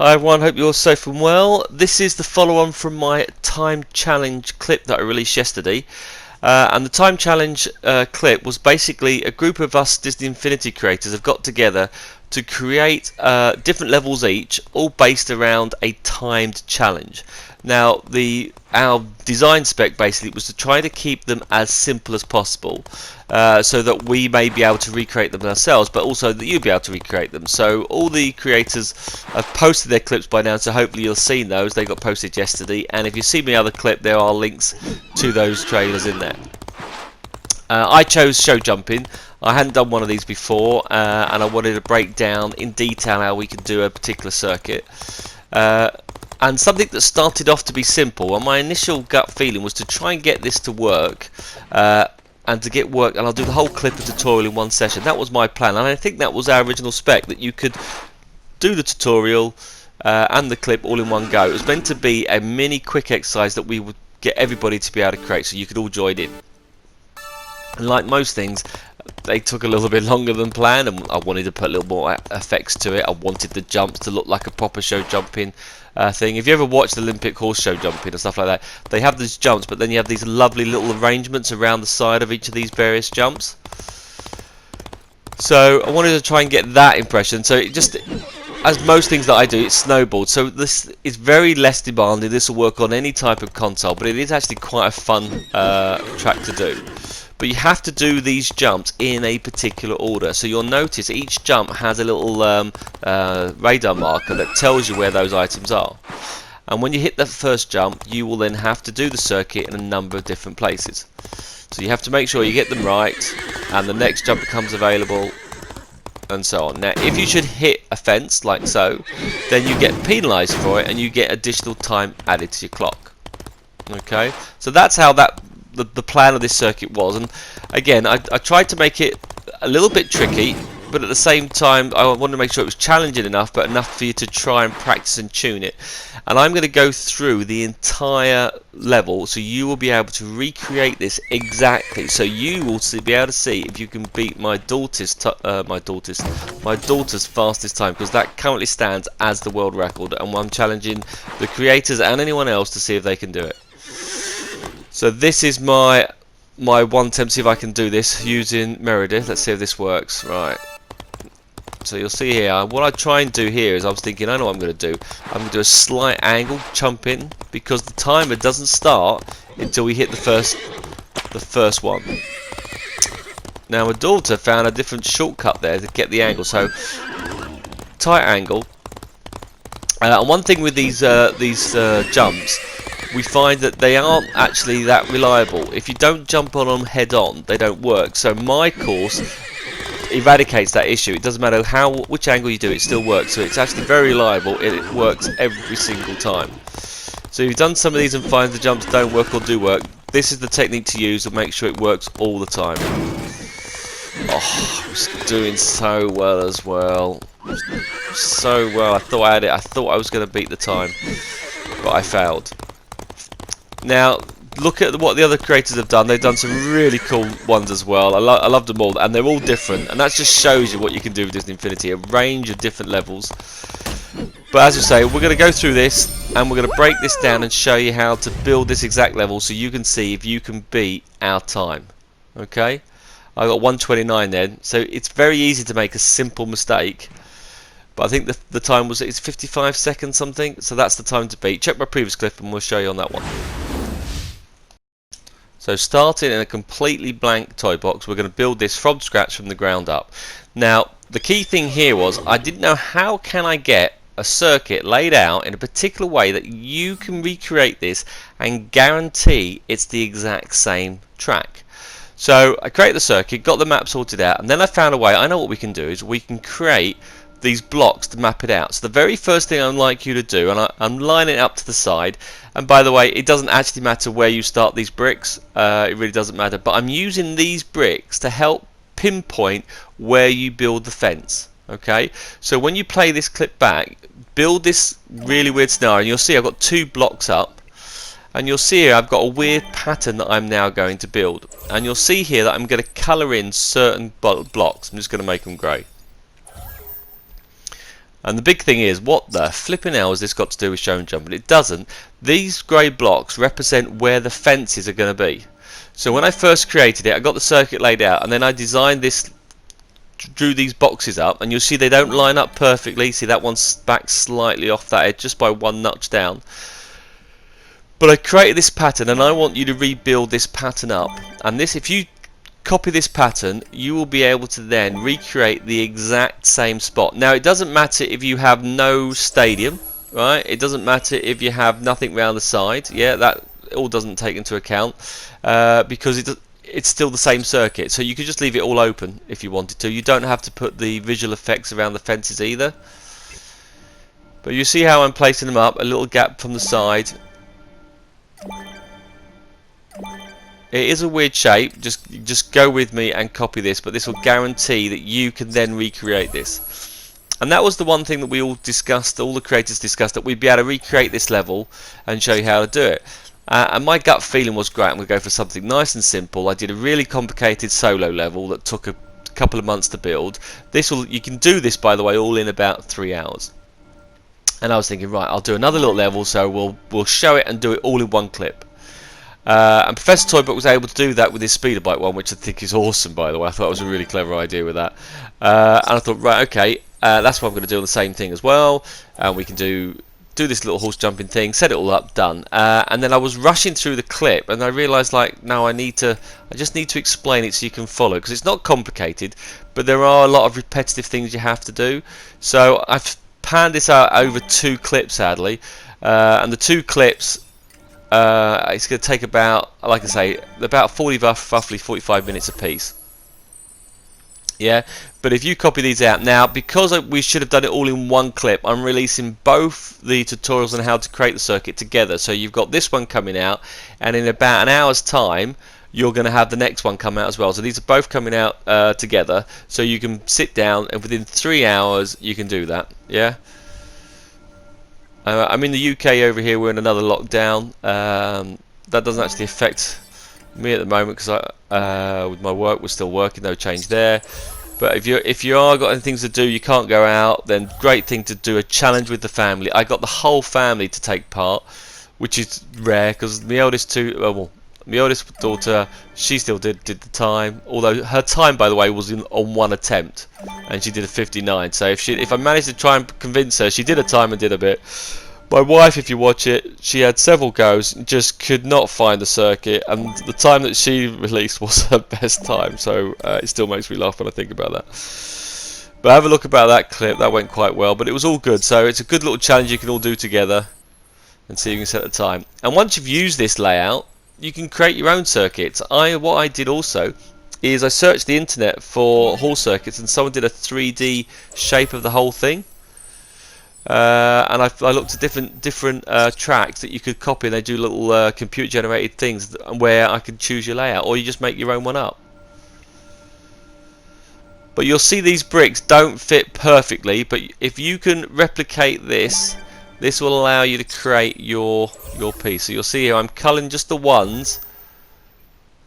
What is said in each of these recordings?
Hi everyone, hope you're all safe and well. This is the follow-on from my time challenge clip that I released yesterday. And the time challenge clip was basically a group of us Disney Infinity creators have got together to create different levels each, all based around a timed challenge. Now, our design spec basically was to try to keep them as simple as possible, so that we may be able to recreate them ourselves, but also that you'll be able to recreate them. So all the creators have posted their clips by now, so hopefully you'll have seen those. They got posted yesterday, and if you see my other clip, there are links to those trailers in there. I chose show jumping. I hadn't done one of these before, and I wanted to break down in detail how we could do a particular circuit. And something that started off to be simple, and my initial gut feeling was to try and get this to work, and to get work, and I'll do the whole clip and tutorial in one session. That was my plan, and I think that was our original spec, that you could do the tutorial and the clip all in one go. It was meant to be a mini quick exercise that we would get everybody to be able to create, so you could all join in. And like most things, they took a little bit longer than planned, and I wanted to put a little more effects to it. I wanted the jumps to look like a proper show jumping thing. If you ever watched Olympic horse show jumping and stuff like that, they have these jumps, but then you have these lovely little arrangements around the side of each of these various jumps. So I wanted to try and get that impression. So it just, as most things that I do, it snowballed. So this is very less demanding. This will work on any type of console, but it is actually quite a fun track to do. But you have to do these jumps in a particular order. So you'll notice each jump has a little radar marker that tells you where those items are. And when you hit the first jump, you will then have to do the circuit in a number of different places. So you have to make sure you get them right, and the next jump becomes available, and so on. Now, if you should hit a fence, like so, then you get penalised for it, and you get additional time added to your clock. Okay, so that's how the plan of this circuit was. And again, I tried to make it a little bit tricky, but at the same time I wanted to make sure it was challenging enough, but enough for you to try and practice and tune it. And I'm going to go through the entire level, so you will be able to recreate this exactly, so you will be able to see if you can beat my daughter's fastest time, because that currently stands as the world record, and I'm challenging the creators and anyone else to see if they can do it. So this is my one attempt to see if I can do this using Meredith. Let's see if this works. Right. So you'll see here, what I try and do here is, I was thinking, I know what I'm going to do. I'm going to do a slight angle jump in, because the timer doesn't start until we hit the first one. Now my daughter found a different shortcut there to get the angle. So tight angle. And one thing with these jumps, we find that they aren't actually that reliable. If you don't jump on them head on, they don't work. So my course eradicates that issue. It doesn't matter which angle you do, it still works. So it's actually very reliable. It works every single time. So if you've done some of these and find the jumps don't work or do work, this is the technique to use to make sure it works all the time. Oh, I was doing so well as well. So well. I thought I had it. I thought I was going to beat the time, but I failed. Now, look at what the other creators have done. They've done some really cool ones as well. I love them all, and they're all different. And that just shows you what you can do with Disney Infinity, a range of different levels. But as I say, we're going to go through this, and we're going to break this down and show you how to build this exact level, so you can see if you can beat our time. Okay? I got 1:29 then, so it's very easy to make a simple mistake. But I think the time was, it's 55 seconds something, so that's the time to beat. Check my previous clip and we'll show you on that one. So starting in a completely blank toy box, we're going to build this from scratch, from the ground up. Now, the key thing here was, I didn't know how can I get a circuit laid out in a particular way that you can recreate this and guarantee it's the exact same track. So I created the circuit, got the map sorted out, and then I found a way. I know what we can do is we can create these blocks to map it out. So the very first thing I'd like you to do, and I'm lining it up to the side, and by the way, it doesn't actually matter where you start these bricks, it really doesn't matter, but I'm using these bricks to help pinpoint where you build the fence. Okay, so when you play this clip back, build this really weird scenario, and you'll see I've got two blocks up, and you'll see here I've got a weird pattern that I'm now going to build, and you'll see here that I'm going to colour in certain blocks. I'm just going to make them grey. And the big thing is, what the flipping hell has this got to do with shown jumping? It doesn't. These grey blocks represent where the fences are going to be. So when I first created it, I got the circuit laid out, and then I designed this, drew these boxes up, and you'll see they don't line up perfectly. See, that one's back slightly off that edge, just by one notch down. But I created this pattern, and I want you to rebuild this pattern up. And this, if you copy this pattern, you will be able to then recreate the exact same spot. Now, it doesn't matter if you have no stadium, right? It doesn't matter if you have nothing round the side. Yeah, that all doesn't take into account because it's still the same circuit. So you could just leave it all open if you wanted to. You don't have to put the visual effects around the fences either. But you see how I'm placing them up, a little gap from the side. It is a weird shape. Just go with me and copy this, but this will guarantee that you can then recreate this. And that was the one thing that we all discussed, all the creators discussed, that we'd be able to recreate this level and show you how to do it. And my gut feeling was, great, I'm going to go for something nice and simple. I did a really complicated solo level that took a couple of months to build. You can do this, by the way, all in about 3 hours. And I was thinking, right, I'll do another little level, so we'll show it and do it all in one clip. And Professor Toybook was able to do that with his speeder bike one, which I think is awesome, by the way. I thought it was a really clever idea with that. And I thought, right, okay, that's what I'm going to do on the same thing as well. And we can do this little horse jumping thing, set it all up, done. And then I was rushing through the clip, and I realised, like, no, I just need to explain it so you can follow, because it's not complicated, but there are a lot of repetitive things you have to do. So I've panned this out over 2 clips, sadly, and the 2 clips. It's going to take about, like I say, about roughly 45 minutes a piece. Yeah, but if you copy these out now, because we should have done it all in one clip, I'm releasing both the tutorials on how to create the circuit together. So you've got this one coming out, and in about an hour's time, you're going to have the next one come out as well. So these are both coming out together, so you can sit down, and within 3 hours, you can do that. Yeah. I'm in the UK over here. We're in another lockdown. That doesn't actually affect me at the moment because with my work, we're still working. No change there. But if you are got any things to do, you can't go out, then great thing to do a challenge with the family. I got the whole family to take part, which is rare because my eldest daughter, she still did the time. Although her time, by the way, was on one attempt, and she did a 59. So if I managed to try and convince her, she did a time and did a bit. My wife, if you watch it, she had several goes, and just could not find the circuit, and the time that she released was her best time. So it still makes me laugh when I think about that. But have a look about that clip. That went quite well, but it was all good. So it's a good little challenge you can all do together, and see if you can set the time. And once you've used this layout, you can create your own circuits. What I did also is I searched the internet for horse circuits, and someone did a 3D shape of the whole thing. And I looked at different tracks that you could copy, and they do little computer generated things where I could choose your layout, or you just make your own one up. But you'll see these bricks don't fit perfectly, but if you can replicate this will allow you to create your piece. So you'll see here I'm colouring just the ones,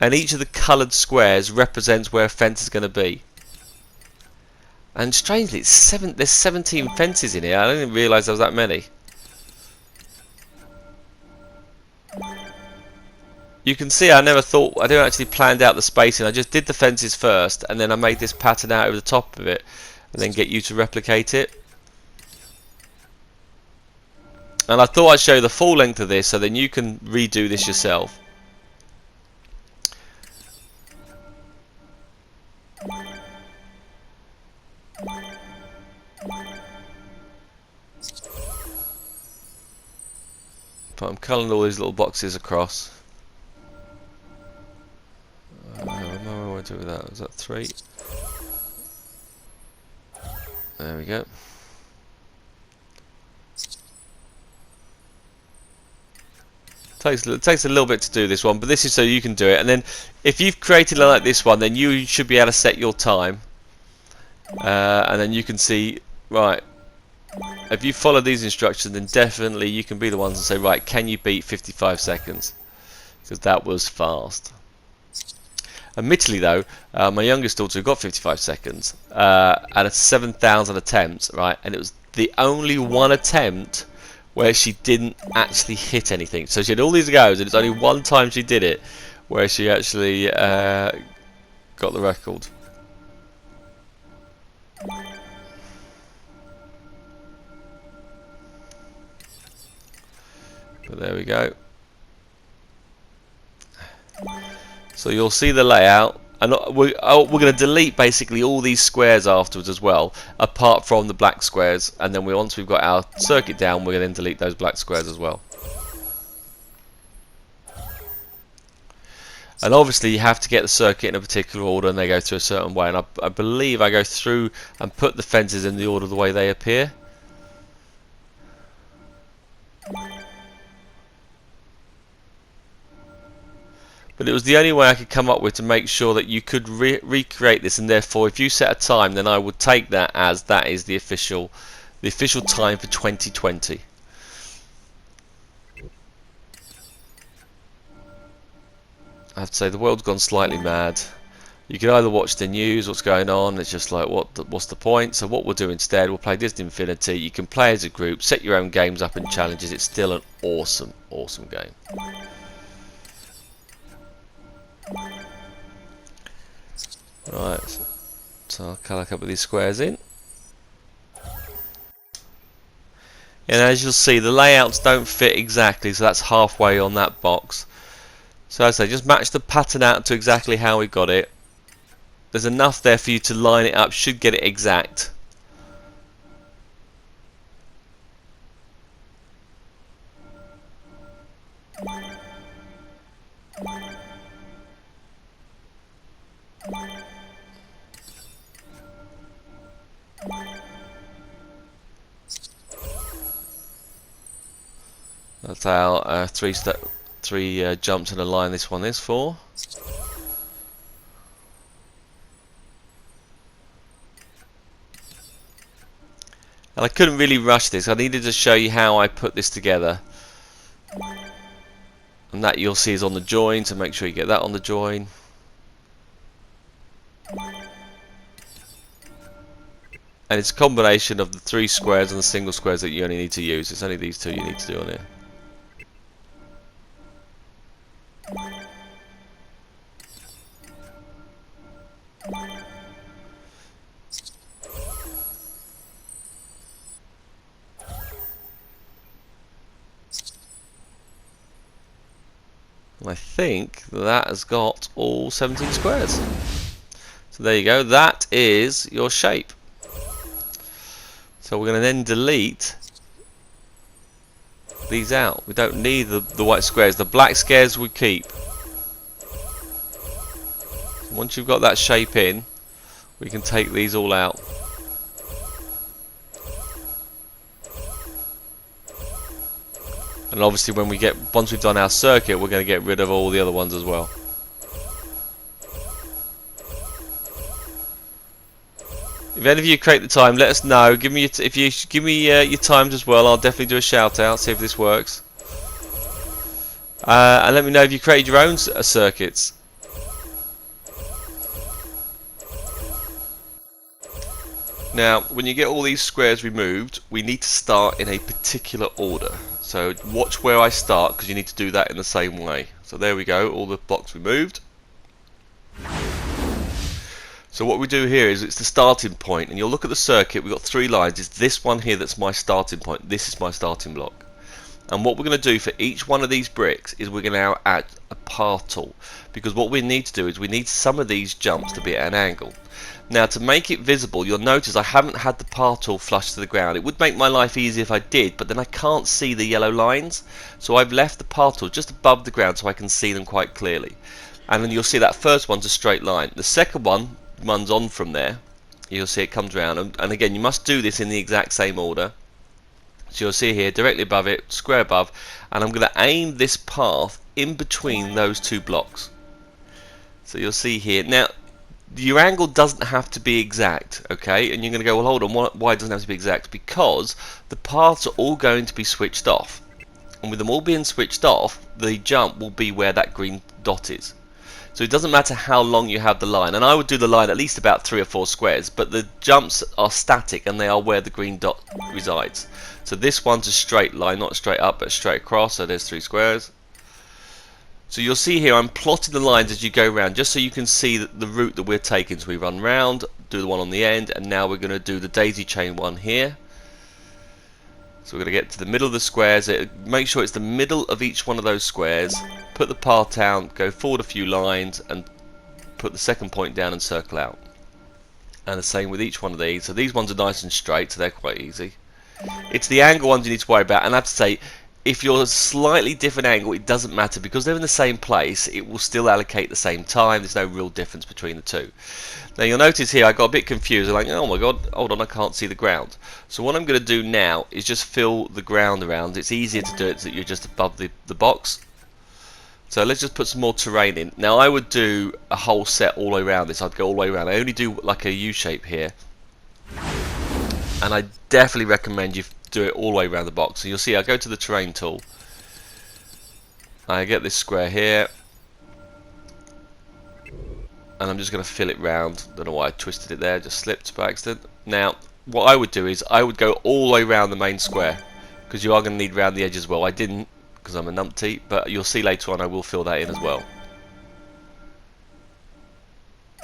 and each of the coloured squares represents where a fence is going to be. And strangely, there's 17 fences in here. I didn't realise there was that many. You can see I didn't actually plan out the spacing. I just did the fences first, and then I made this pattern out over the top of it, and then get you to replicate it. And I thought I'd show you the full length of this, so then you can redo this yourself. But I'm colouring all these little boxes across. What am I going to do with that? Is that 3? There we go. Takes a little bit to do this one, but this is so you can do it. And then if you've created like this one, then you should be able to set your time, and then you can see, right, if you follow these instructions, then definitely you can be the ones and say, right, can you beat 55 seconds? Because that was fast. Admittedly though, my youngest daughter got 55 seconds out of 7,000 attempts, right, and it was the only one attempt where she didn't actually hit anything. So she had all these goes, and it's only one time she did it where she actually got the record. But there we go. So you'll see the layout, and we're going to delete basically all these squares afterwards as well, apart from the black squares, and then once we've got our circuit down, we're going to then delete those black squares as well. And obviously you have to get the circuit in a particular order, and they go through a certain way, and I believe I go through and put the fences in the order the way they appear. But it was the only way I could come up with to make sure that you could recreate this, and therefore if you set a time, then I would take that as that is the official time for 2020. I have to say the world's gone slightly mad. You can either watch the news, what's going on, it's just like what's the point? So what we'll do instead, we'll play Disney Infinity. You can play as a group, set your own games up and challenges. It's still an awesome game. Right, so I'll colour a couple of these squares in. And as you'll see, the layouts don't fit exactly, so that's halfway on that box. So as I say, just match the pattern out to exactly how we got it. There's enough there for you to line it up, should get it exact. That's our three jumps in a line this one is for. And I couldn't really rush this. I needed to show you how I put this together. And that you'll see is on the join, so make sure you get that on the join. And it's a combination of the 3 squares and the single squares that you only need to use. It's only these 2 you need to do on here. And I think that has got all 17 squares. So there you go, that is your shape. So we're going to then delete these out. We don't need the white squares. The black squares we keep. Once you've got that shape in, we can take these all out. And obviously once we've done our circuit, we're going to get rid of all the other ones as well. If any of you create the time, let us know. Give me if you give me your times as well. I'll definitely do a shout out, see if this works. And let me know if you created your own circuits. Now, when you get all these squares removed, we need to start in a particular order. So watch where I start, because you need to do that in the same way. So there we go, all the blocks removed. So what we do here is it's the starting point, and you'll look at the circuit. We've got 3 lines. It's this one here that's my starting point. This is my starting block. And what we're going to do for each one of these bricks is we're going to now add a path tool, because what we need to do is we need some of these jumps to be at an angle. Now, to make it visible, you'll notice I haven't had the path tool flush to the ground. It would make my life easy if I did, but then I can't see the yellow lines. So I've left the path tool just above the ground so I can see them quite clearly. And then you'll see that first one's a straight line. The second one runs on from there. You'll see it comes around. And again, you must do this in the exact same order. So you'll see here, directly above it, square above. And I'm going to aim this path in between those 2 blocks. So you'll see here. Now, your angle doesn't have to be exact, okay? And you're going to go, well, hold on, why doesn't it have to be exact? Because the paths are all going to be switched off. And with them all being switched off, the jump will be where that green dot is. So it doesn't matter how long you have the line, and I would do the line at least about 3 or 4 squares, but the jumps are static and they are where the green dot resides. So this one's a straight line, not straight up but straight across, so there's 3 squares. So you'll see here I'm plotting the lines as you go around, just so you can see the route that we're taking. So we run round, do the one on the end, and now we're going to do the daisy chain one here. So we're going to get to the middle of the squares. Make sure it's the middle of each one of those squares. Put the path down, go forward a few lines, and put the second point down and circle out. And the same with each one of these. So these ones are nice and straight, so they're quite easy. It's the angle ones you need to worry about, and I have to say, if you're a slightly different angle, it doesn't matter, because they're in the same place, it will still allocate the same time. There's no real difference between the two. Now you'll notice here I got a bit confused. I'm like, oh my god, hold on, I can't see the ground. So what I'm going to do now is just fill the ground around. It's easier to do it so that you're just above the box. So let's just put some more terrain in. Now I would do a whole set all the way around this. I'd go all the way around. I only do like a U shape here. And I definitely recommend you do it all the way around the box. So you'll see I go to the terrain tool. I get this square here. And I'm just going to fill it round. Don't know why I twisted it there, just slipped by accident. Now, what I would do is I would go all the way around the main square, because you are going to need round the edge as well. I didn't, because I'm a numpty, but you'll see later on I will fill that in as well.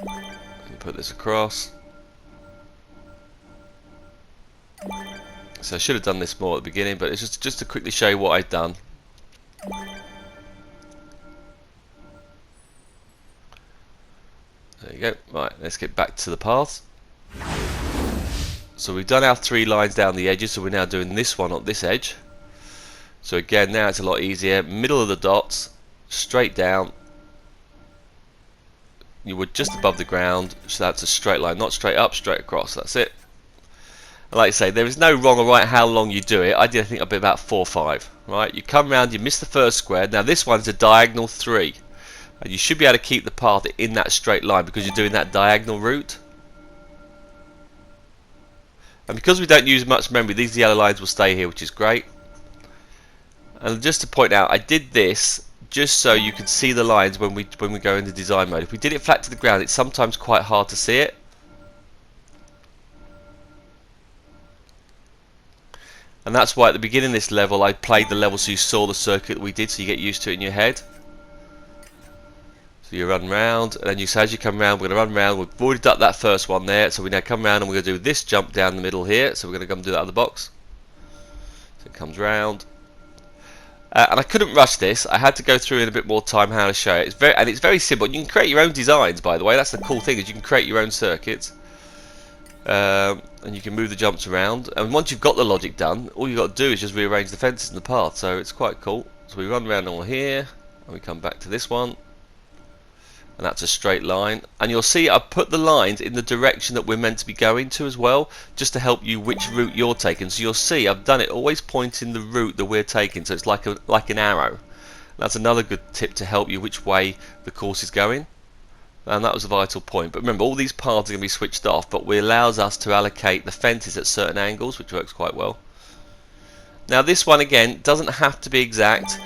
And put this across. So I should have done this more at the beginning, but it's just to quickly show you what I've done. There you go. Right, let's get back to the path. So we've done our 3 lines down the edges, so we're now doing this one on this edge. So again, now it's a lot easier. Middle of the dots, straight down. You were just above the ground, so that's a straight line, not straight up, straight across. That's it. And like I say, there is no wrong or right how long you do it. I did, I think, about 4 or 5. Right, you come round, you miss the first square. Now this one's a diagonal 3. And you should be able to keep the path in that straight line because you're doing that diagonal route. And because we don't use much memory, these yellow lines will stay here, which is great. And just to point out, I did this just so you could see the lines when we go into design mode. If we did it flat to the ground, it's sometimes quite hard to see it. And that's why at the beginning of this level I played the level so you saw the circuit that we did, so you get used to it in your head. So you run round, and then as you come round, we're going to run round. We've already done that first one there, so we now come round and we're going to do this jump down the middle here. So we're going to come do that other box. So it comes round. And I couldn't rush this. I had to go through in a bit more time how to show it. It's very simple. You can create your own designs, by the way. That's the cool thing, is you can create your own circuits. And you can move the jumps around, and once you've got the logic done, all you've got to do is just rearrange the fences in the path, so it's quite cool. So we run around all here, and we come back to this one, and that's a straight line. And you'll see I've put the lines in the direction that we're meant to be going to as well, just to help you which route you're taking. So you'll see I've done it always pointing the route that we're taking, so it's like an arrow. That's another good tip to help you which way the course is going. And that was a vital point. But remember, all these paths are going to be switched off, but it allows us to allocate the fences at certain angles, which works quite well. Now this one again doesn't have to be exact.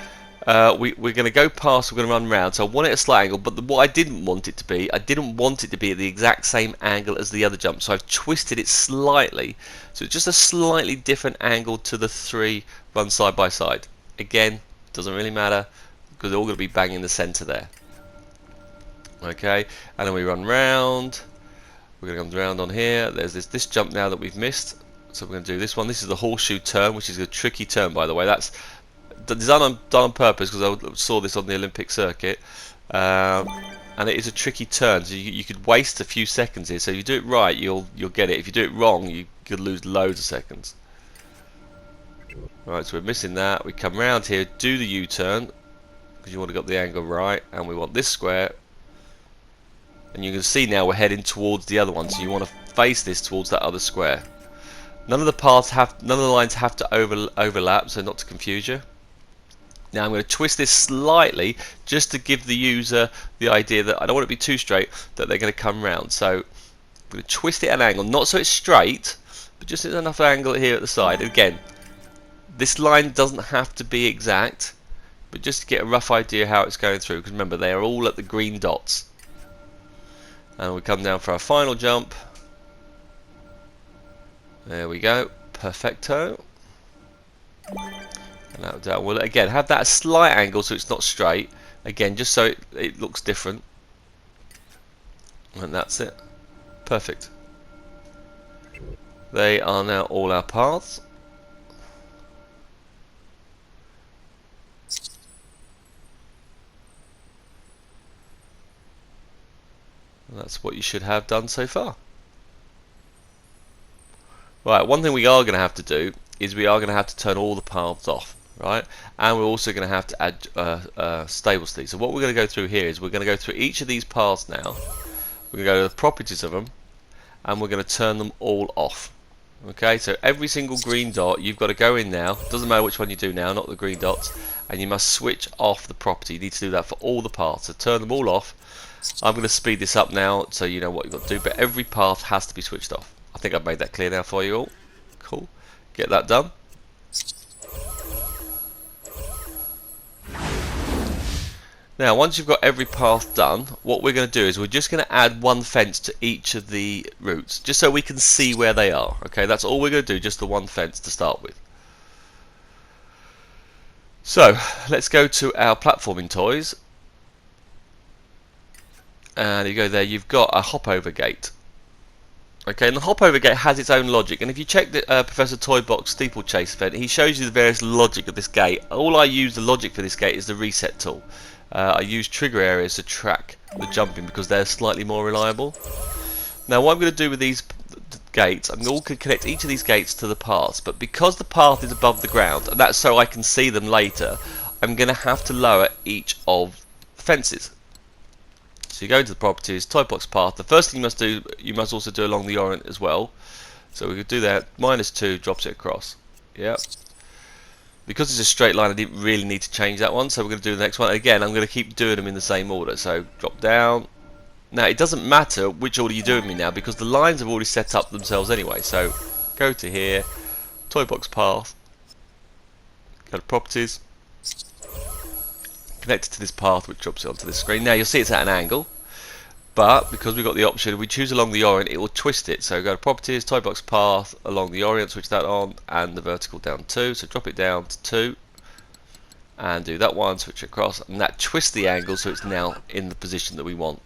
We're going to go past, we're going to run round, so I want it at a slight angle, but what I didn't want it to be, I didn't want it to be at the exact same angle as the other jump, so I've twisted it slightly, so it's just a slightly different angle to the 3 run side by side. Again, doesn't really matter, because they're all going to be bang in the centre there. Okay, and then we run round. We're going to come round on here. There's this jump now that we've missed, so we're going to do this one. This is the horseshoe turn, which is a tricky turn, by the way. That's done on purpose because I saw this on the Olympic circuit, and it is a tricky turn. So you could waste a few seconds here. So if you do it right, you'll get it. If you do it wrong, you could lose loads of seconds. Right, so we're missing that. We come round here, do the U-turn because you want to get the angle right, and we want this square. And you can see now we're heading towards the other one, so you want to face this towards that other square. None of the lines have to overlap, so not to confuse you. Now I'm going to twist this slightly just to give the user the idea that I don't want it to be too straight, that they're going to come round. So I'm going to twist it at an angle, not so it's straight, but just enough angle here at the side. And again, this line doesn't have to be exact. but just to get a rough idea how it's going through, because remember they are all at the green dots. And we come down for our final jump. There we go, perfecto. And that down. We'll again have that slight angle so it's not straight. Again, just so it looks different. And that's it. Perfect. They are now all our paths. And that's what you should have done so far. Right, one thing we are going to have to do is we are going to have to turn all the paths off, right? And we're also going to have to add stable speed. So what we're going to go through here is we're going to go through each of these paths now. We're going to go to the properties of them, and we're going to turn them all off. Okay, so every single green dot you've got to go in now. Doesn't matter which one you do now, not the green dots, and you must switch off the property. You need to do that for all the paths. So turn them all off. I'm going to speed this up now so you know what you've got to do, but every path has to be switched off. I think I've made that clear now for you all. Cool. Get that done. Now, once you've got every path done, what we're going to do is we're just going to add one fence to each of the routes, just so we can see where they are. Okay, that's all we're going to do, just the one fence to start with. So, let's go to our platforming toys. And you go there, you've got a hop over gate. Okay, and the hop over gate has its own logic, and if you check the Professor Toybox steeplechase event, he shows you the various logic of this gate. All I use the logic for this gate is the reset tool. I use trigger areas to track the jumping because they're slightly more reliable. Now what I'm going to do with these gates, I'm going to connect each of these gates to the paths, but because the path is above the ground, and that's so I can see them later, I'm going to have to lower each of the fences. So you go into the properties, Toybox path. The first thing you must do, you must also do along the orient as well. So we could do that. -2 drops it across. Yep. Because it's a straight line, I didn't really need to change that one. So we're going to do the next one. Again, I'm going to keep doing them in the same order. So drop down. Now it doesn't matter which order you do with me now because the lines have already set up themselves anyway. So go to here, Toybox path. Go to properties. Connect it to this path which drops it onto the screen. Now you'll see it's at an angle, but because we've got the option, if we choose along the orient, it will twist it. So go to properties, Toybox path, along the orient, switch that on, and the vertical down 2. So drop it down to 2, and do that one, switch it across, and that twists the angle so it's now in the position that we want.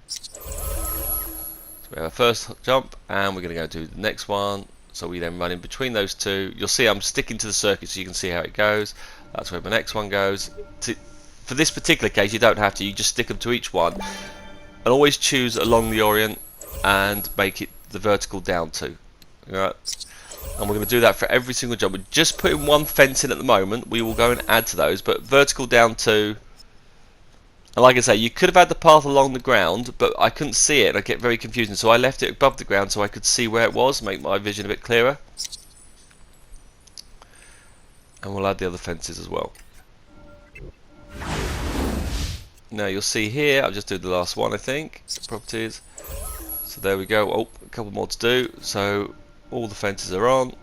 So we have our first jump, and we're going to go do the next one. So we then run in between those two. You'll see I'm sticking to the circuit so you can see how it goes. That's where my next one goes. For this particular case, you don't have to. You just stick them to each one, and always choose along the orient and make it the vertical down 2. Right. And we're going to do that for every single jump. We're just putting one fence in at the moment. We will go and add to those, but vertical down 2. And like I say, you could have had the path along the ground, but I couldn't see it, and I get very confusing. So I left it above the ground so I could see where it was, make my vision a bit clearer. And we'll add the other fences as well. Now you'll see here, I'll just do the last one I think, properties. So there we go, oh, a couple more to do. So all the fences are on.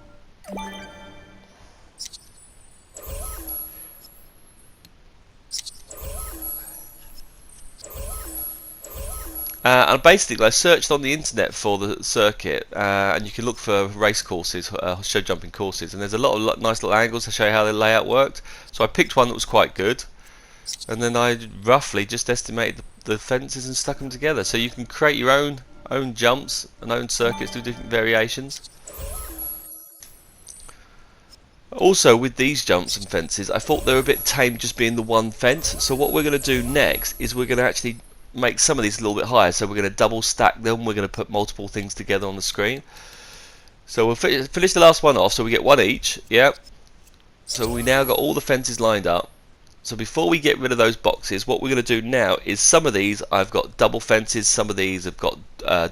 And basically I searched on the internet for the circuit, and you can look for race courses, show jumping courses, and there's a lot of nice little angles to show you how the layout worked. So I picked one that was quite good, and then I roughly just estimated the fences and stuck them together. So you can create your own jumps and own circuits, do different variations. Also with these jumps and fences, I thought they were a bit tame just being the one fence. So what we're going to do next is we're going to actually make some of these a little bit higher. So we're going to double stack them. We're going to put multiple things together on the screen. So we'll finish the last one off. So we get one each. Yep. So we now got all the fences lined up. So before we get rid of those boxes, what we're going to do now is some of these I've got double fences, some of these have got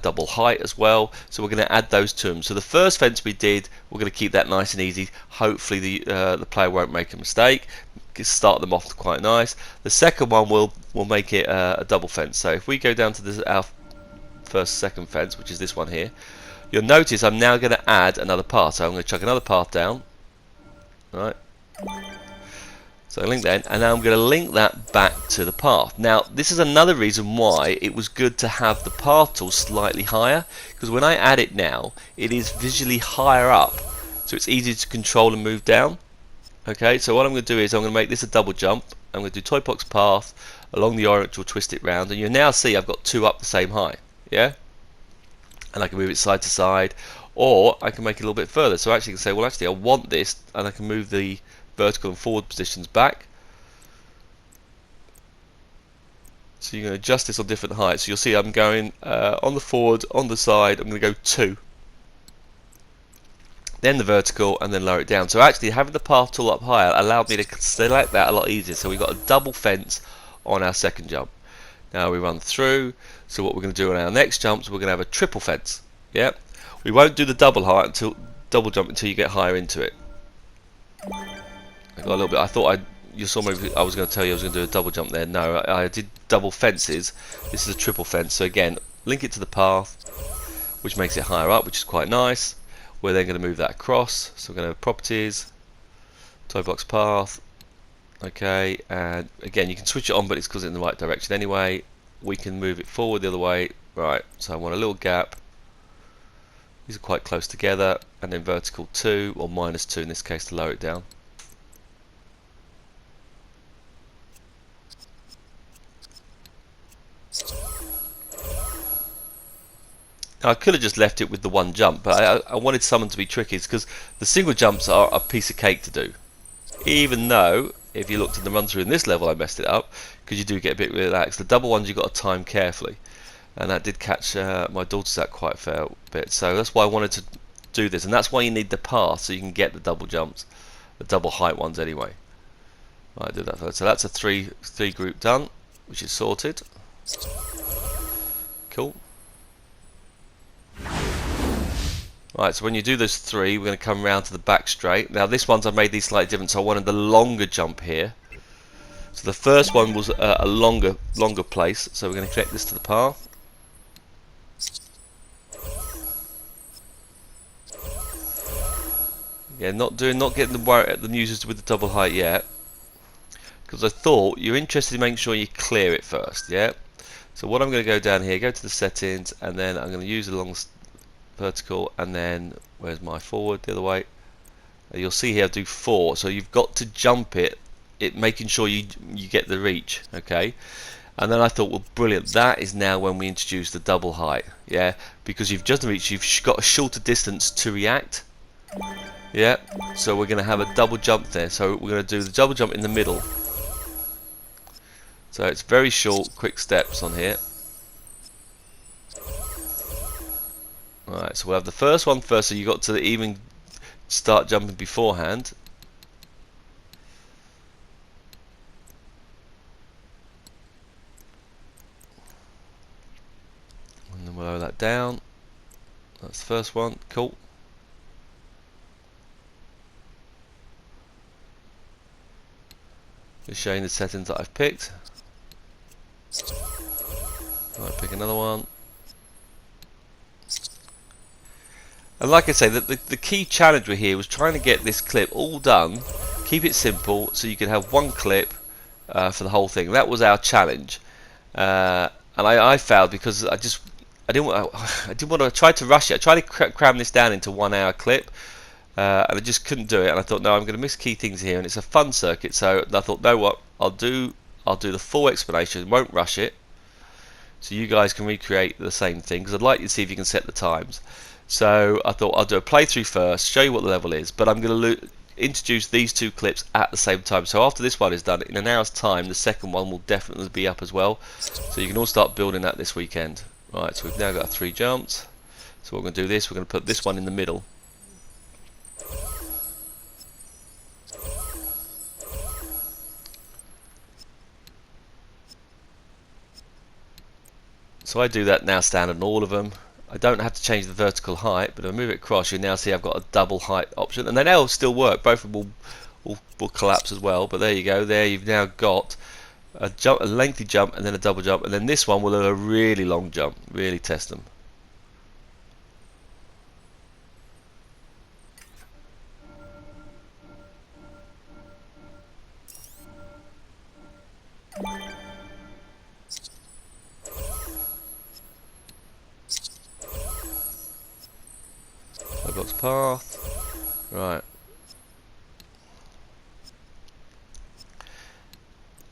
double height as well. So we're going to add those to them. So the first fence we did, we're going to keep that nice and easy. Hopefully the player won't make a mistake. Start them off quite nice. The second one will make it a double fence. So if we go down to our second fence, which is this one here, you'll notice I'm now going to add another path. So I'm going to chuck another path down. Right. So I link that in, and now I'm going to link that back to the path. Now this is another reason why it was good to have the path tool slightly higher, because when I add it now, it is visually higher up, so it's easy to control and move down. Okay, so what I'm going to do is I'm going to make this a double jump. I'm going to do toy box path along the orange, or twist it round, and you now see I've got two up the same height. Yeah, and I can move it side to side, or I can make it a little bit further. So actually, I can say, well, actually, I want this, and I can move the vertical and forward positions back. So you can adjust this on different heights. So you'll see I'm going on the forward, on the side. I'm going to go 2, then the vertical, and then lower it down. So actually, having the path tool up higher allowed me to select that a lot easier. So we've got a double fence on our second jump. Now we run through. So what we're going to do on our next jumps, we're going to have a triple fence. Yeah, we won't do the double jump until you get higher into it. I got a little bit. I thought you saw maybe I was going to tell you I was going to do a double jump there. No, I did double fences. This is a triple fence. So again, link it to the path, which makes it higher up, which is quite nice. We're then going to move that across. So we're going to have properties, toy box path. Okay, and again you can switch it on, but it's because it's in the right direction anyway. We can move it forward the other way. Right, so I want a little gap. These are quite close together, and then vertical 2 or -2 in this case to lower it down. Now, I could have just left it with the one jump, but I wanted someone to be tricky, because the single jumps are a piece of cake to do. Even though, if you looked at the run through in this level, I messed it up, because you do get a bit relaxed. The double ones you've got to time carefully, and that did catch my daughters out quite a fair bit. So that's why I wanted to do this, and that's why you need the path, so you can get the double jumps, the double height ones anyway. Right, I did that first. So that's a three group done, which is sorted. Cool. Right, so when you do those 3, we're going to come round to the back straight. Now this one's, I made these slightly different, so I wanted the longer jump here. So the first one was a longer place, so we're going to connect this to the path. Yeah, not getting the users with the double height yet, because I thought you're interested in making sure you clear it first. Yeah. So what I'm going to go down here, go to the settings, and then I'm going to use the long vertical, and then where's my forward the other way? You'll see here I do 4, so you've got to jump it, making sure you get the reach. Okay. And then I thought, well, brilliant, that is now when we introduce the double height. Yeah, because you've just reached, you've got a shorter distance to react. Yeah, so we're going to have a double jump there, so we're going to do the double jump in the middle. So it's very short, quick steps on here. Alright, so we'll have the first one first, so you got to even start jumping beforehand. And then we'll lower that down. That's the first one, cool. Just showing the settings that I've picked. I'll pick another one. And like I say, the key challenge we're here was trying to get this clip all done, keep it simple, so you could have one clip for the whole thing. That was our challenge, and I failed because I didn't want to. I tried to rush it. I tried to cram this down into 1 hour clip, and I just couldn't do it. And I thought, no, I'm going to miss key things here, and it's a fun circuit. So I thought, no, what I'll do the full explanation, won't rush it, so you guys can recreate the same thing, because I'd like you to see if you can set the times. So I thought I'll do a playthrough first, show you what the level is, but I'm going to introduce these 2 clips at the same time. So after this one is done, in an hour's time, the second one will definitely be up as well. So you can all start building that this weekend. Right, so we've now got 3 jumps. So we're going to do this, we're going to put this one in the middle. So I do that now standard on all of them. I don't have to change the vertical height, but if I move it across, you now see I've got a double height option, and they now still work. Both of them will collapse as well. But there you go. There you've now got a lengthy jump, and then a double jump, and then this one will have a really long jump. Really test them. Box path. Right.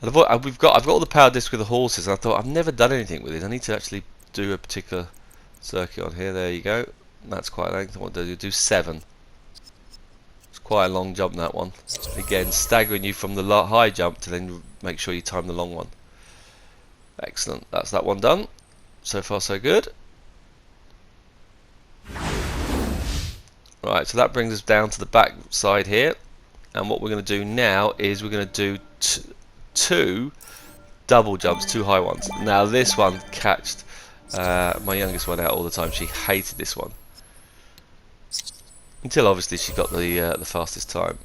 And I've got all the power disc with the horses, and I thought I've never done anything with it. I need to actually do a particular circuit on here. There you go. That's quite a length. I want to do 7. It's quite a long jump, that one. Again, staggering you from the high jump to then make sure you time the long one. Excellent. That's that one done. So far so good. Right, so that brings us down to the back side here, and what we're going to do now is we're going to do two double jumps, 2 high ones. Now this one catched my youngest one out all the time. She hated this one until obviously she got the fastest time.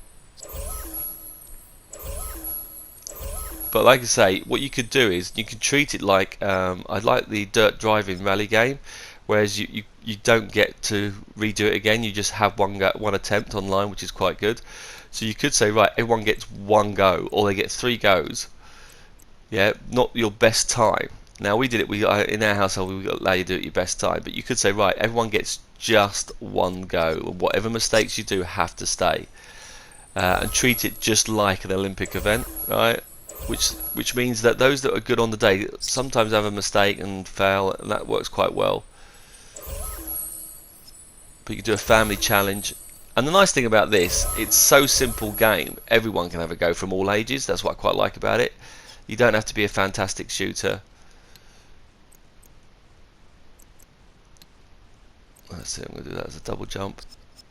But like I say, what you could do is you could treat it like I like the dirt driving rally game, whereas you don't get to redo it again. You just have one attempt online, which is quite good. So you could say, right, everyone gets 1 go, or they get 3 goes. Yeah, not your best time. Now we did it. In our household we allow you to do it your best time, but you could say, right, everyone gets just 1 go. Whatever mistakes you do have to stay, and treat it just like an Olympic event, right? Which means that those that are good on the day sometimes have a mistake and fail, and that works quite well. But you can do a family challenge. And the nice thing about this, it's so simple game. Everyone can have a go from all ages. That's what I quite like about it. You don't have to be a fantastic shooter. That's it. I'm going to do that as a double jump.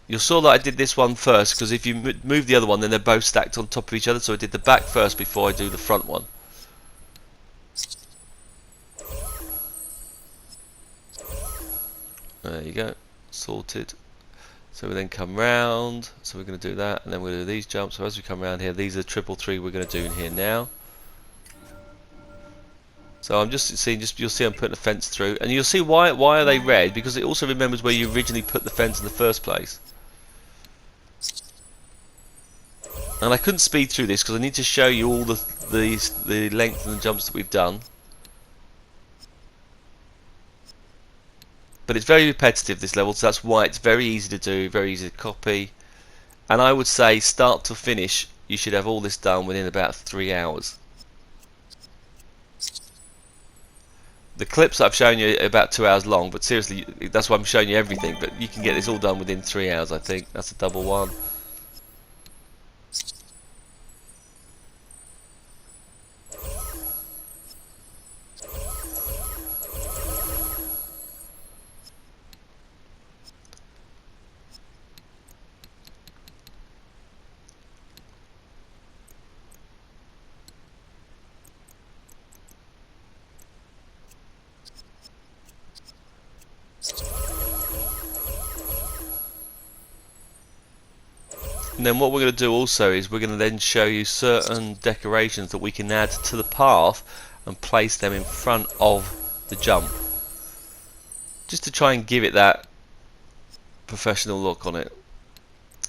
You saw that I did this one first, because if you move the other one, then they're both stacked on top of each other. So I did the back first before I do the front one. There you go. Sorted. So we then come round, so we're going to do that, and then we'll do these jumps. So as we come around here, these are 333 we're going to do in here now. So I'm just seeing, you'll see I'm putting a fence through, and you'll see why are they red, because it also remembers where you originally put the fence in the first place. And I couldn't speed through this because I need to show you all the length and the jumps that we've done. But it's very repetitive, this level, so that's why it's very easy to do, very easy to copy. And I would say start to finish you should have all this done within about 3 hours. The clips I've shown you are about 2 hours long, but seriously, that's why I'm showing you everything. But you can get this all done within 3 hours, I think. That's a double one. And then what we're going to do also is we're going to then show you certain decorations that we can add to the path and place them in front of the jump, just to try and give it that professional look on it.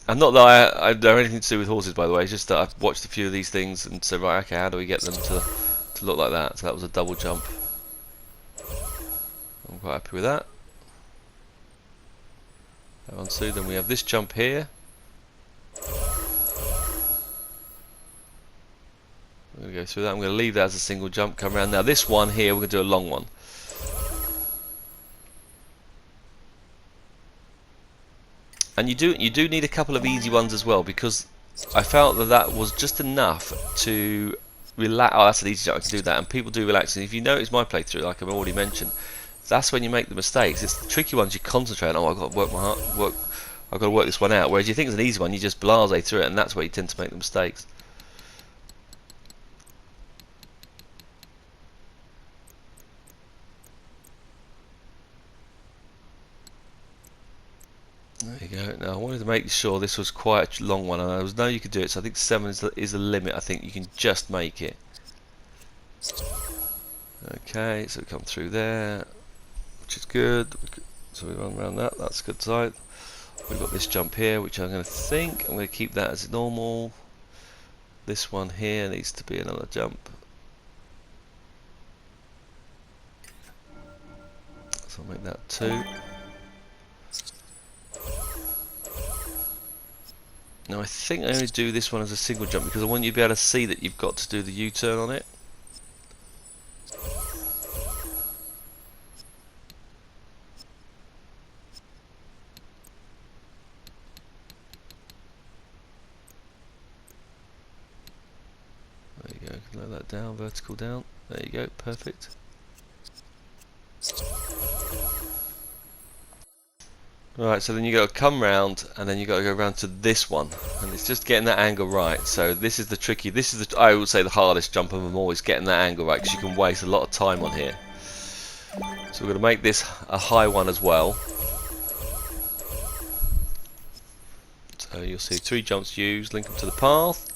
And not that I know anything to do with horses, by the way, it's just that I've watched a few of these things and said, right, okay, how do we get them to look like that? So that was a double jump. I'm quite happy with that. Then we have this jump here. I'm going to go through that. I'm going to leave that as a single jump, come around. Now this one here, we're going to do a long one. And you do need a couple of easy ones as well, because I felt that was just enough to relax. Oh, that's an easy jump, I can do that. And people do relax. And if you notice my playthrough, like I've already mentioned, that's when you make the mistakes. It's the tricky ones you concentrate on. Oh, I've got to work my heart, I've got to work this one out. Whereas you think it's an easy one, you just blase through it, and that's where you tend to make the mistakes. There you go. Now I wanted to make sure this was quite a long one, and I know you could do it. So I think 7 is the limit. I think you can just make it. Okay, so we come through there, which is good. So we run around that. That's a good side. We've got this jump here, which I'm going to keep that as normal. This one here needs to be another jump. So I'll make that 2. Now I think I only do this one as a single jump because I want you to be able to see that you've got to do the U-turn on it. There you go, lower that down, vertical down. There you go, perfect. Right, so then you got to come round, and then you got to go round to this one, and it's just getting that angle right. So this is the tricky. This is the, I would say, the hardest jump of them all, is getting that angle right, because you can waste a lot of time on here. So we're going to make this a high one as well. So you'll see 3 jumps used, link them to the path.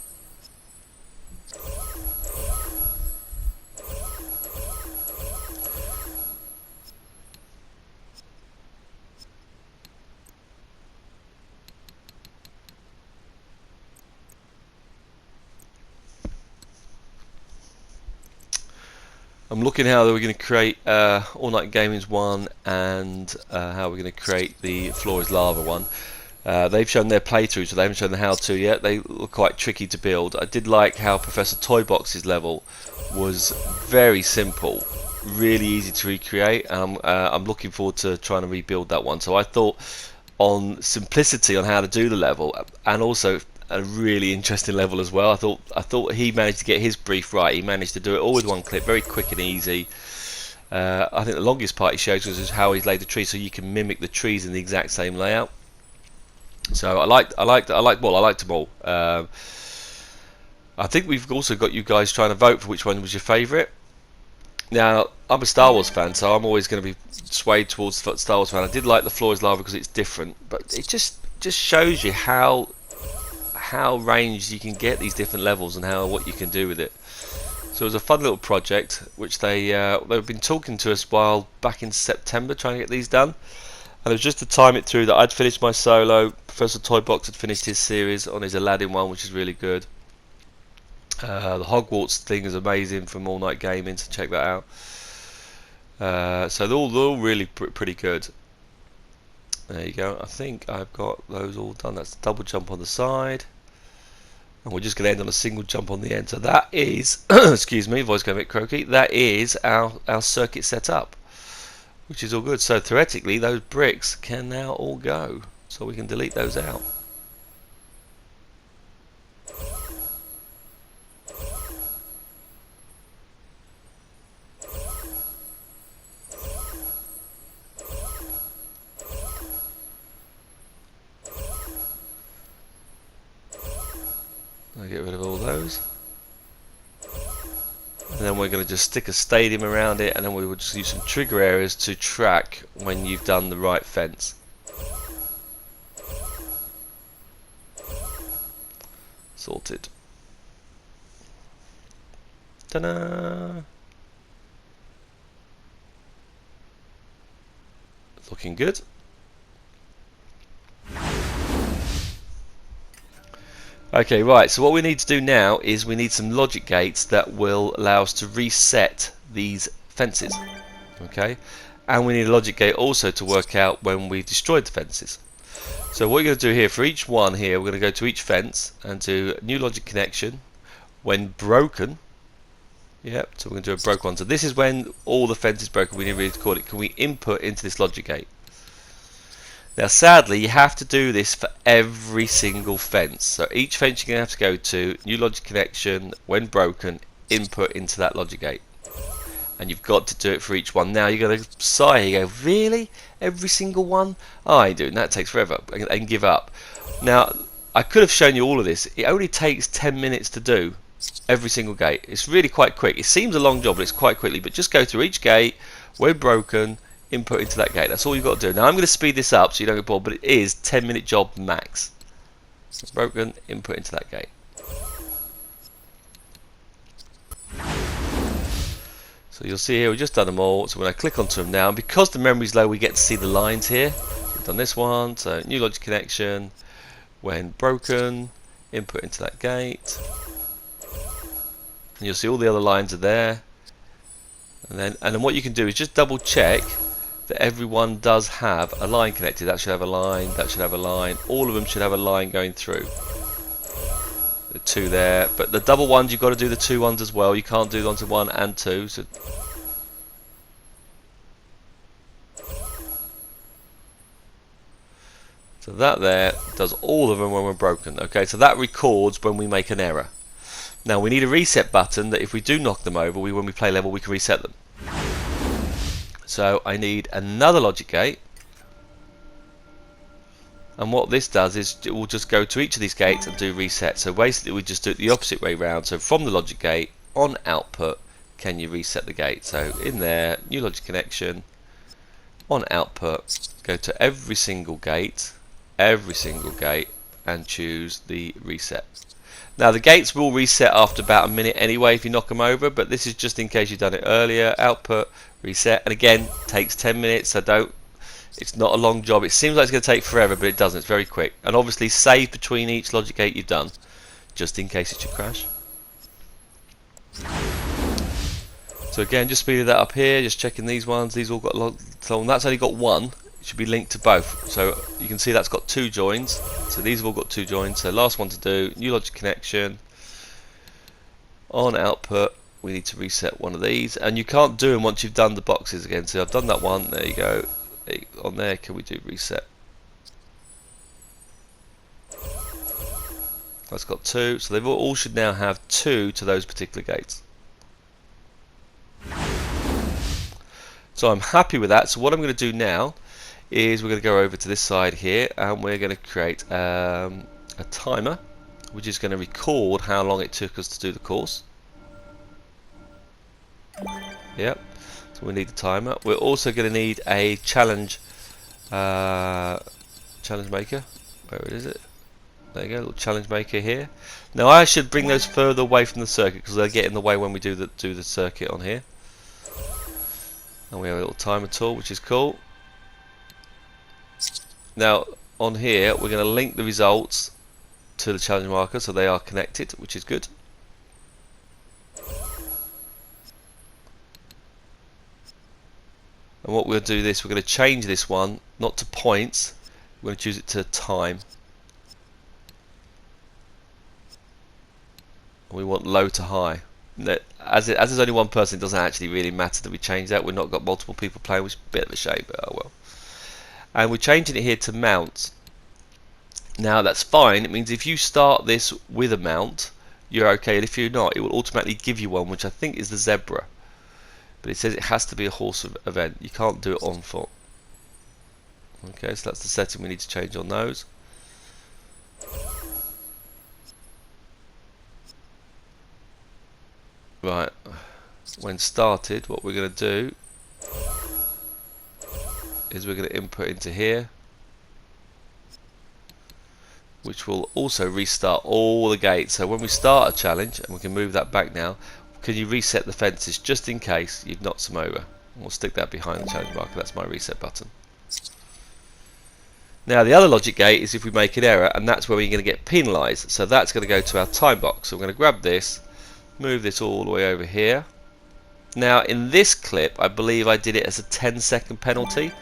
I'm looking how we're going to create All Night Gaming's one, and how we're going to create the Floor is Lava one. They've shown their playthrough, so they haven't shown the how-to yet. They look quite tricky to build. I did like how Professor Toybox's level was very simple, really easy to recreate, and I'm looking forward to trying to rebuild that one. So I thought on simplicity on how to do the level, and also a really interesting level as well. I thought he managed to get his brief right. He managed to do it all with one clip, very quick and easy. I think the longest part he shows was how he's laid the tree, so you can mimic the trees in the exact same layout. So I liked them all. I think we've also got you guys trying to vote for which one was your favourite. Now I'm a Star Wars fan, so I'm always going to be swayed towards the Star Wars fan. I did like the Floor is Lava because it's different, but it just shows you how ranged you can get these different levels and what you can do with it. So it was a fun little project which they've been talking to us while back in September trying to get these done, and it was just to time it through that I'd finished my solo. Professor Toybox had finished his series on his Aladdin one, which is really good. The Hogwarts thing is amazing from All Night Gaming, so check that out. So they're all really pretty good. There you go. I think I've got those all done. That's the double jump on the side, and we're just going to end on a single jump on the end. So that is, excuse me, voice going a bit croaky. That is our circuit set up, which is all good. So theoretically, those bricks can now all go. So we can delete those out. I'll get rid of all those. And then we're going to just stick a stadium around it, and then we will just use some trigger areas to track when you've done the right fence. Sorted. Ta-da! Looking good. Okay, right, so what we need to do now is we need some logic gates that will allow us to reset these fences. Okay, and we need a logic gate also to work out when we've destroyed the fences. So what you're going to do here, for each one here, we're going to go to each fence and do new logic connection when broken. Yep, so we're going to do a broke one. So this is when all the fence is broken. We need really to call it. Can we input into this logic gate? Now sadly you have to do this for every single fence. So each fence you're going to have to go to, new logic connection, when broken, input into that logic gate. And you've got to do it for each one. Now you're going to sigh, you go, really? Every single one? Oh, I do, and that takes forever, and give up. Now, I could have shown you all of this. It only takes 10 minutes to do every single gate. It's really quite quick. It seems a long job, but it's quite quickly. But just go through each gate, when broken, input into that gate. That's all you've got to do. Now I'm going to speed this up so you don't get bored, but it is 10-minute job max. Broken, input into that gate. So you'll see here we've just done them all. So when I click onto them now, and because the memory's low, we get to see the lines here. So we've done this one. So new logic connection, when broken, input into that gate. And you'll see all the other lines are there. And then what you can do is just double check that everyone does have a line connected. That should have a line, that should have a line, all of them should have a line going through. The 2 there, but the double ones you've got to do the 2 ones as well. You can't do the ones of 1 and 2. So that there does all of them when we're broken. Okay, so that records when we make an error. Now we need a reset button that if we do knock them over, when we play level, we can reset them. So I need another logic gate, and what this does is it will just go to each of these gates and do reset. So basically we just do it the opposite way round. So from the logic gate on output, can you reset the gate? So in there, new logic connection, on output, go to every single gate, and choose the reset. Now the gates will reset after about a minute anyway if you knock them over, but this is just in case you've done it earlier. Output, reset, and again takes 10 minutes, so it's not a long job. It seems like it's going to take forever, but it doesn't. It's very quick. And obviously save between each logic gate you've done, just in case it should crash. So again, just speeding that up here, just checking these ones. These all got so that's only got 1. It should be linked to both. So you can see that's got 2 joins. So these have all got 2 joins. So last one to do, new logic connection. On output, we need to reset one of these, and you can't do them once you've done the boxes again. So I've done that one. There you go. On there, can we do reset? That's got 2, so they all should now have 2 to those particular gates. So I'm happy with that. So what I'm going to do now is we're going to go over to this side here, and we're going to create a timer, which is going to record how long it took us to do the course. Yep. So we need the timer. We're also going to need a challenge maker. Where is it? There you go, little challenge maker here. Now I should bring those further away from the circuit because they get in the way when we do the circuit on here. And we have a little timer tool, which is cool. Now on here we're going to link the results to the challenge marker so they are connected, which is good. And what we'll do this, we're going to change this one not to points, we're going to choose it to time. And we want low to high. As there's only one person, it doesn't actually really matter that we change that. We've not got multiple people playing, which is a bit of a shame, but oh well. And we're changing it here to mount. Now that's fine. It means if you start this with a mount, you're okay. And if you're not, it will automatically give you one, which I think is the zebra. But it says it has to be a horse event. You can't do it on foot. Okay, so that's the setting we need to change on those. Right, when started, what we're going to do is we're going to input into here, which will also restart all the gates. So when we start a challenge, and we can move that back now, can you reset the fences just in case you've knocked some over? We'll stick that behind the challenge marker. That's my reset button. Now the other logic gate is if we make an error, and that's where we're going to get penalised. So that's going to go to our time box. So we're going to grab this, move this all the way over here. Now in this clip I believe I did it as a 10-second penalty.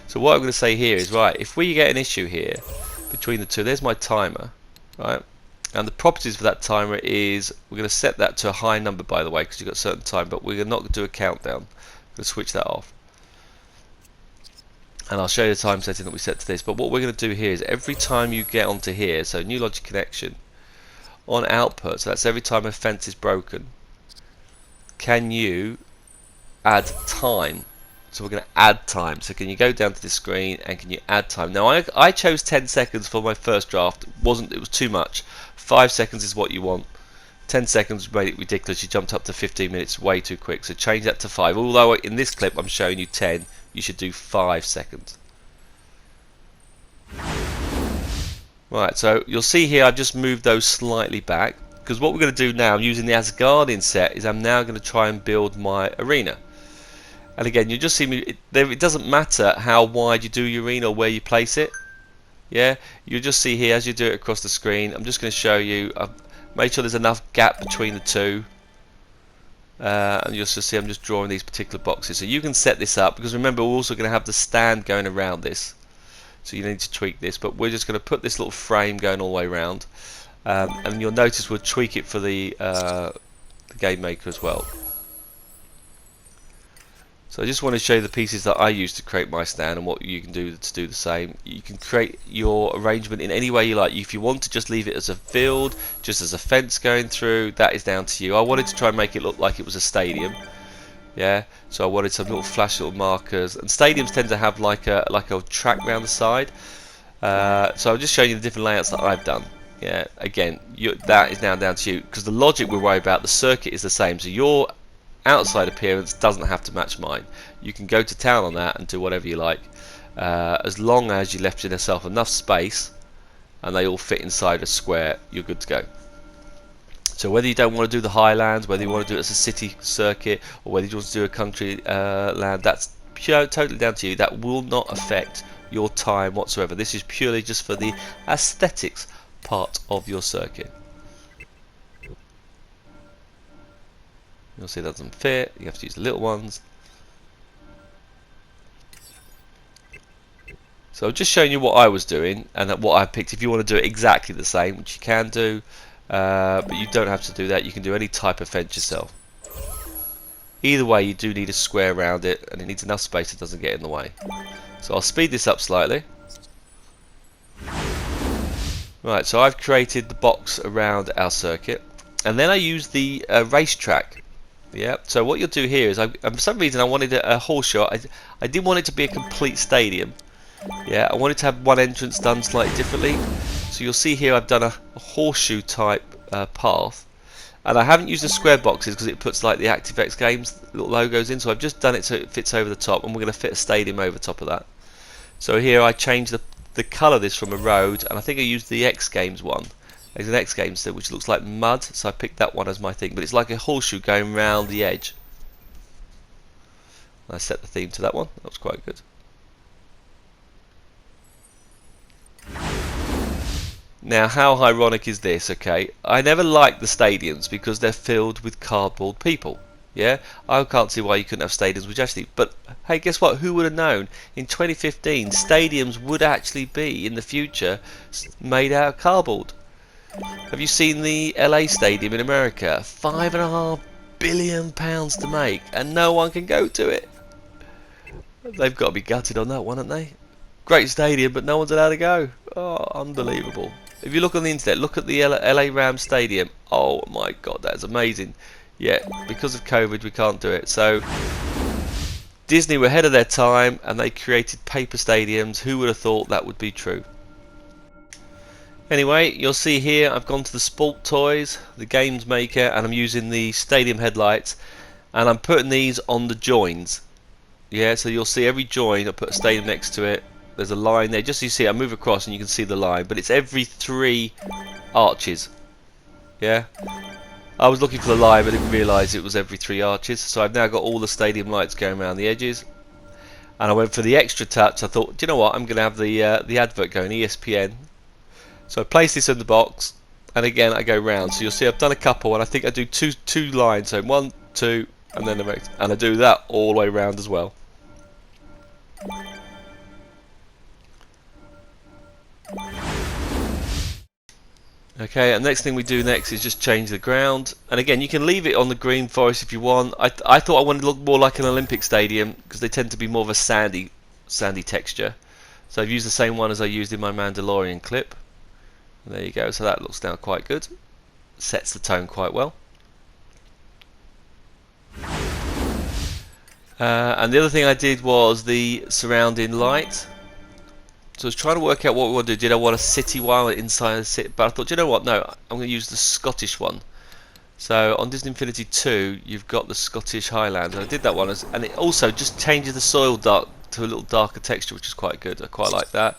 So what I'm going to say here is, right, if we get an issue here between the two, there's my timer, right, and the properties for that timer is we're going to set that to a high number, by the way, because you've got a certain time, but we're not going to do a countdown. We're going to switch that off, and I'll show you the time setting that we set to this. But what we're going to do here is every time you get onto here, so new logic connection, on output, so that's every time a fence is broken, can you add time? So we're going to add time. So can you go down to the screen and can you add time? Now I chose 10 seconds for my first draft. It was too much. 5 seconds is what you want. 10 seconds made it ridiculous. You jumped up to 15 minutes way too quick. So change that to 5. Although in this clip I'm showing you 10, you should do 5 seconds. Right, so you'll see here I've just moved those slightly back, because what we're going to do now, using the Asgardian set, is I'm now going to try and build my arena. And again, you just see me, it doesn't matter how wide you do your arena or where you place it. Yeah, you'll just see here as you do it across the screen, I'm just going to show you, I've made sure there's enough gap between the two. and you'll just see I'm just drawing these particular boxes. So you can set this up, because remember we're also going to have the stand going around this, so you need to tweak this, but we're just going to put this little frame going all the way around, and you'll notice we'll tweak it for the game maker as well. So I just want to show you the pieces that I use to create my stand and what you can do to do the same. You can create your arrangement in any way you like. If you want to just leave it as a field, just as a fence going through, that is down to you. I wanted to try and make it look like it was a stadium. Yeah, so I wanted some little flash little markers, and stadiums tend to have like a track around the side. So I'm just showing you the different layouts that I've done. Yeah, again, that is now down to you, because the logic we're worried about, the circuit is the same. So your outside appearance doesn't have to match mine. You can go to town on that and do whatever you like, as long as you left yourself enough space and they all fit inside a square, you're good to go. So whether you don't want to do the highlands, whether you want to do it as a city circuit, or whether you want to do a country land, that's totally down to you. That will not affect your time whatsoever. This is purely just for the aesthetics part of your circuit. You'll see that doesn't fit, you have to use the little ones. So I'm just showing you what I was doing and what I picked. If you want to do it exactly the same, which you can do, but you don't have to do that, you can do any type of fence yourself. Either way, you do need a square around it, and it needs enough space that doesn't get in the way. So I'll speed this up slightly. Right, so I've created the box around our circuit, and then I use the racetrack. Yeah, so what you'll do here is, for some reason I wanted a horseshoe. I didn't want it to be a complete stadium. Yeah, I wanted to have one entrance done slightly differently. So you'll see here I've done a horseshoe type path, and I haven't used the square boxes because it puts like the ActiveX Games little logos in. So I've just done it so it fits over the top, and we're going to fit a stadium over top of that. So here I changed the colour of this from a road, and I think I used the X Games one. There's an X Games which looks like mud, so I picked that one as my thing, but it's like a horseshoe going round the edge. I set the theme to that one. That was quite good. Now, how ironic is this? Okay, I never liked the stadiums because they're filled with cardboard people. Yeah, I can't see why you couldn't have stadiums which actually, but hey, guess what? Who would have known in 2015 stadiums would actually be in the future made out of cardboard? Have you seen the LA Stadium in America? £5.5 billion to make, and no one can go to it. They've got to be gutted on that one, haven't they? Great stadium, but no one's allowed to go. Oh, unbelievable. If you look on the internet, look at the LA Rams Stadium. Oh my God, that's amazing. Yeah, because of COVID, we can't do it. So Disney were ahead of their time, and they created paper stadiums. Who would have thought that would be true? Anyway, you'll see here I've gone to the Sport Toys, the Games Maker, and I'm using the stadium headlights, and I'm putting these on the joins. Yeah, so you'll see every join, I'll put a stadium next to it. There's a line there, just so you see, I move across and you can see the line, but it's every 3 arches. Yeah, I was looking for the line, but I didn't realise it was every 3 arches. So I've now got all the stadium lights going around the edges, and I went for the extra touch. I thought, do you know what, I'm going to have the advert going, ESPN. So I place this in the box, and again I go round. So you'll see I've done a couple, and I think I do two lines. So 1, 2, and then the next, and I do that all the way round as well. Okay, and next thing we do next is just change the ground, and again you can leave it on the green forest if you want. I thought I wanted to look more like an Olympic stadium because they tend to be more of a sandy texture. So I've used the same one as I used in my Mandalorian clip. There you go, so that looks now quite good. Sets the tone quite well. And the other thing I did was the surrounding light. So I was trying to work out what we want to do. Did I want a city one inside the city? But I thought, you know what, no, I'm going to use the Scottish one. So on Disney Infinity 2, you've got the Scottish Highlands. And I did that one, and it also just changes the soil dark to a little darker texture, which is quite good. I quite like that.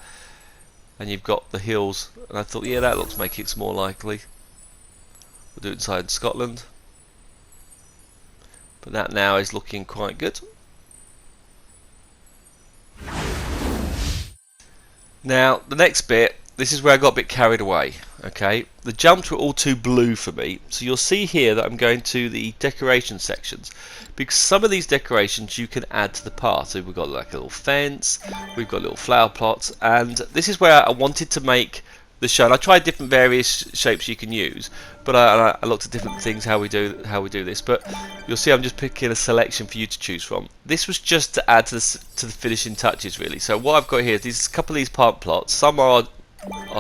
And you've got the hills, and I thought, yeah, that looks make it more likely. We'll do it inside Scotland, but that now is looking quite good. Now the next bit this is where I got a bit carried away. Okay, the jumps were all too blue for me, so you'll see here that I'm going to the decoration sections, because some of these decorations you can add to the path. So we've got like a little fence, we've got little flower plots, and this is where I wanted to make the show. And I tried different various shapes you can use, but I looked at different things how we do this. But you'll see I'm just picking a selection for you to choose from. This was just to add to the finishing touches, really. So what I've got here is these couple of these plant plots. Some are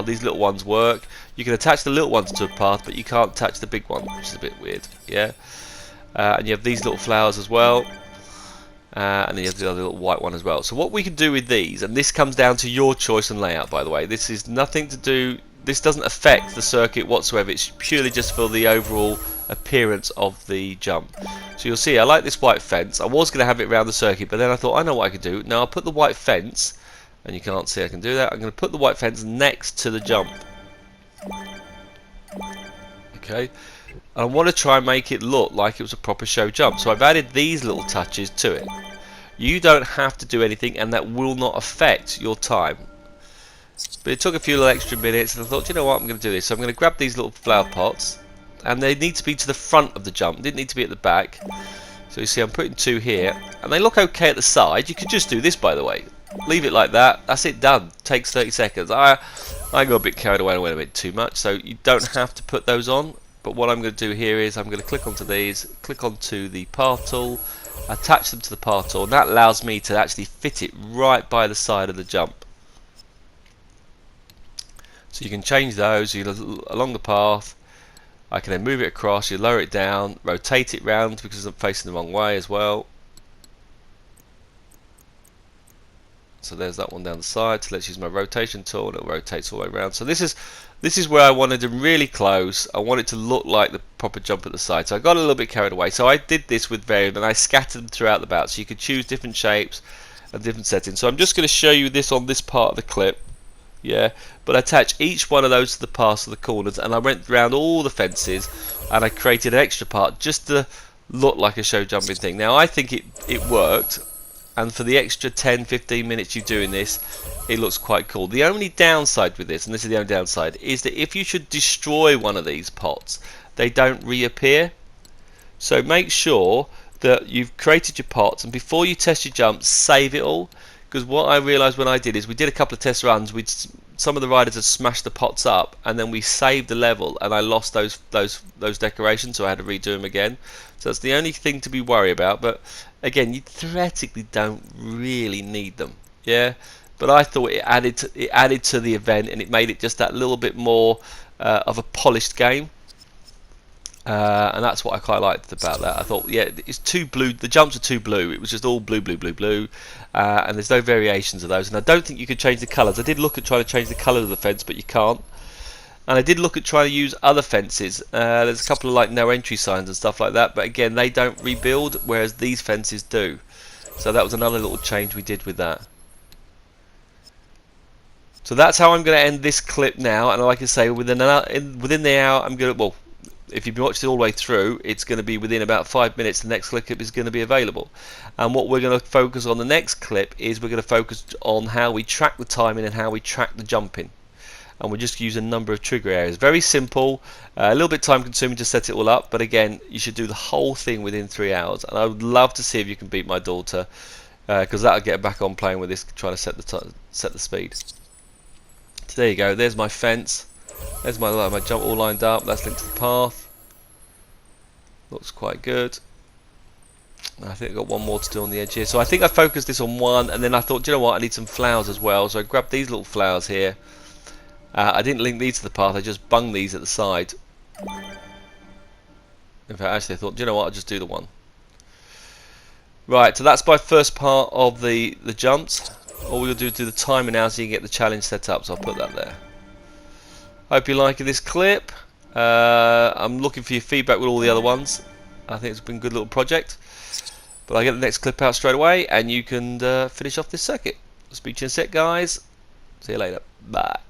these little ones work. You can attach the little ones to a path, but you can't attach the big one, which is a bit weird. Yeah. And you have these little flowers as well. And then you have the other little white one as well. So what we can do with these, and this comes down to your choice and layout, by the way. This is nothing to do, this doesn't affect the circuit whatsoever. It's purely just for the overall appearance of the jump. So you'll see I like this white fence. I was going to have it around the circuit, but then I thought I know what I could do. Now I'll put the white fence, and you can't see I can do that. I'm going to put the white fence next to the jump. Okay. I want to try and make it look like it was a proper show jump, so I've added these little touches to it. You don't have to do anything, and that will not affect your time. But it took a few little extra minutes, and I thought, you know what, I'm going to do this. So I'm going to grab these little flower pots, and they need to be to the front of the jump. They didn't need to be at the back. So you see I'm putting two here, and they look okay at the side. You could just do this, by the way. Leave it like that. That's it, done. Takes 30 seconds. I got a bit carried away and went a bit too much, so you don't have to put those on. But what I'm going to do here is I'm going to click onto these, click onto the path tool, attach them to the path tool, and that allows me to actually fit it right by the side of the jump. So you can change those along the path. I can then move it across, you lower it down, rotate it round because I'm facing the wrong way as well. So there's that one down the side. So let's use my rotation tool, and it rotates all the way around. So this is where I wanted them really close. I want it to look like the proper jump at the side. So I got a little bit carried away. So I did this with variant, and I scattered them throughout the bout. So you could choose different shapes and different settings. So I'm just going to show you this on this part of the clip. Yeah, but I attach each one of those to the paths of the corners, and I went around all the fences, and I created an extra part just to look like a show jumping thing. Now I think it worked. And for the extra 10-15 minutes you're doing this, it looks quite cool. The only downside with this, and this is the only downside, is that if you should destroy one of these pots, they don't reappear. So make sure that you've created your pots, and before you test your jumps, save it all. Because what I realised when I did is we did a couple of test runs. Some of the riders had smashed the pots up, and then we saved the level, and I lost those decorations, so I had to redo them again. So that's the only thing to be worried about. But again, you theoretically don't really need them, yeah. But I thought it added to the event, and it made it just that little bit more of a polished game. And that's what I quite liked about that. I thought, yeah, it's too blue. The jumps are too blue. It was just all blue, blue, blue, blue, and there's no variations of those. And I don't think you could change the colours. I did look at trying to change the colour of the fence, but you can't. And I did look at trying to use other fences. There's a couple of like no entry signs and stuff like that, but again, they don't rebuild, whereas these fences do. So that was another little change we did with that. So that's how I'm going to end this clip now. And like I say, within the hour, I'm going to, well, if you've watched it all the way through, it's going to be within about 5 minutes. The next clip is going to be available. And what we're going to focus on the next clip is we're going to focus on how we track the timing and how we track the jumping. And we'll just use a number of trigger areas. Very simple, a little bit time consuming to set it all up, but again, you should do the whole thing within 3 hours. And I would love to see if you can beat my daughter, because that'll get her back on playing with this, trying to set the speed. So there you go. There's my fence. There's my jump all lined up. That's linked to the path. Looks quite good. I think I've got one more to do on the edge here. So I think I focused this on one, and then I thought, you know what, I need some flowers as well. So I grabbed these little flowers here. I didn't link these to the path, I just bunged these at the side. In fact, actually I thought, you know what, I'll just do the one. Right, so that's my first part of the jumps. All we'll do is do the timer now so you can get the challenge set up, so I'll put that there. Hope you're liking this clip. I'm looking for your feedback with all the other ones. I think it's been a good little project. But I'll get the next clip out straight away, and you can finish off this circuit. Speak to you in a sec, guys. See you later. Bye.